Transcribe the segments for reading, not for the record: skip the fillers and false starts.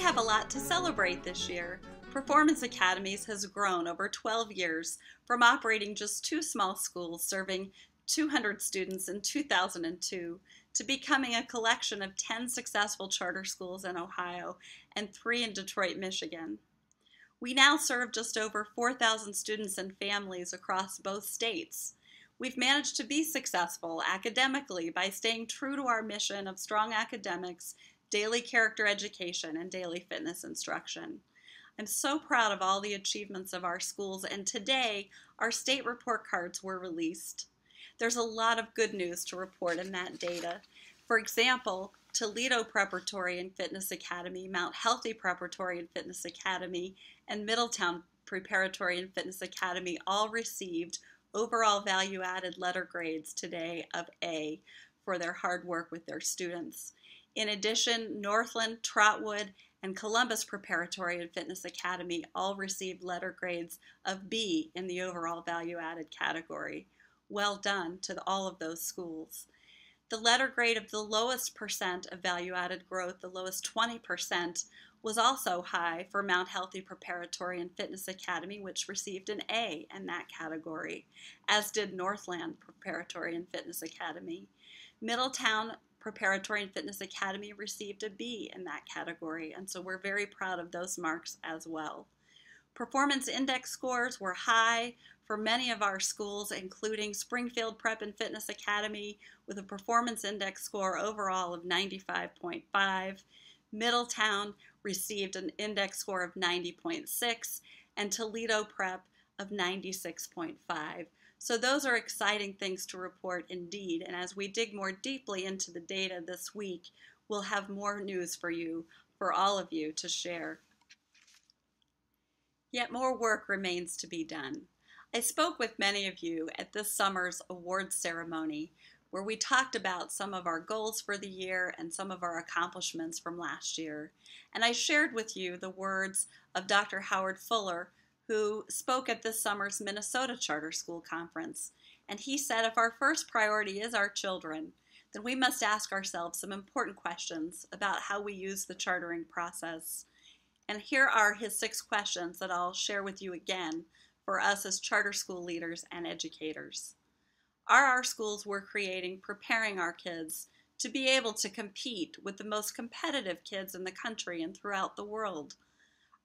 have a lot to celebrate this year. Performance Academies has grown over 12 years from operating just 2 small schools serving 200 students in 2002 to becoming a collection of 10 successful charter schools in Ohio and 3 in Detroit, Michigan. We now serve just over 4,000 students and families across both states. We've managed to be successful academically by staying true to our mission of strong academics, daily character education, and daily fitness instruction. I'm so proud of all the achievements of our schools, and today our state report cards were released. There's a lot of good news to report in that data. For example, Toledo Preparatory and Fitness Academy, Mount Healthy Preparatory and Fitness Academy, and Middletown Preparatory and Fitness Academy all received overall value-added letter grades today of A for their hard work with their students. In addition, Northland, Trotwood, and Columbus Preparatory and Fitness Academy all received letter grades of B in the overall value-added category. Well done to all of those schools. The letter grade of the lowest percent of value-added growth, the lowest 20%, was also high for Mount Healthy Preparatory and Fitness Academy, which received an A in that category, as did Northland Preparatory and Fitness Academy. Middletown Preparatory and Fitness Academy received a B in that category, and so we're very proud of those marks as well. Performance index scores were high for many of our schools, including Springfield Prep and Fitness Academy with a performance index score overall of 95.5. Middletown received an index score of 90.6, and Toledo Prep of 96.5. So those are exciting things to report indeed, and as we dig more deeply into the data this week, we'll have more news for you, for all of you to share. Yet more work remains to be done. I spoke with many of you at this summer's awards ceremony, where we talked about some of our goals for the year and some of our accomplishments from last year. And I shared with you the words of Dr. Howard Fuller, who spoke at this summer's Minnesota Charter School Conference. And he said, if our first priority is our children, then we must ask ourselves some important questions about how we use the chartering process. And here are his 6 questions that I'll share with you again for us as charter school leaders and educators. Are our schools we're creating preparing our kids to be able to compete with the most competitive kids in the country and throughout the world?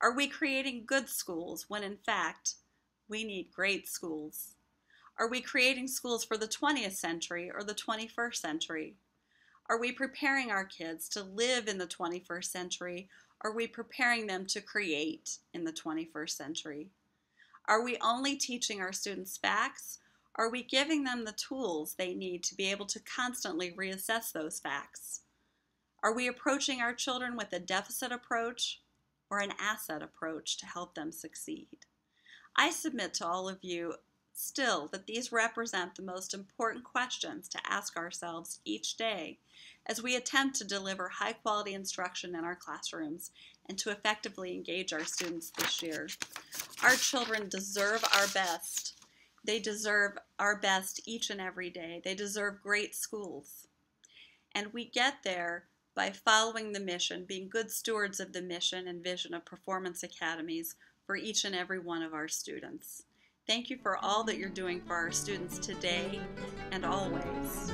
Are we creating good schools when in fact we need great schools? Are we creating schools for the 20th century or the 21st century? Are we preparing our kids to live in the 21st century? Or are we preparing them to create in the 21st century? Are we only teaching our students facts? Are we giving them the tools they need to be able to constantly reassess those facts? Are we approaching our children with a deficit approach or an asset approach to help them succeed? I submit to all of you still that these represent the most important questions to ask ourselves each day as we attempt to deliver high-quality instruction in our classrooms and to effectively engage our students this year. Our children deserve our best. They deserve our best each and every day. They deserve great schools. And we get there by following the mission, being good stewards of the mission and vision of Performance Academies for each and every one of our students. Thank you for all that you're doing for our students today and always.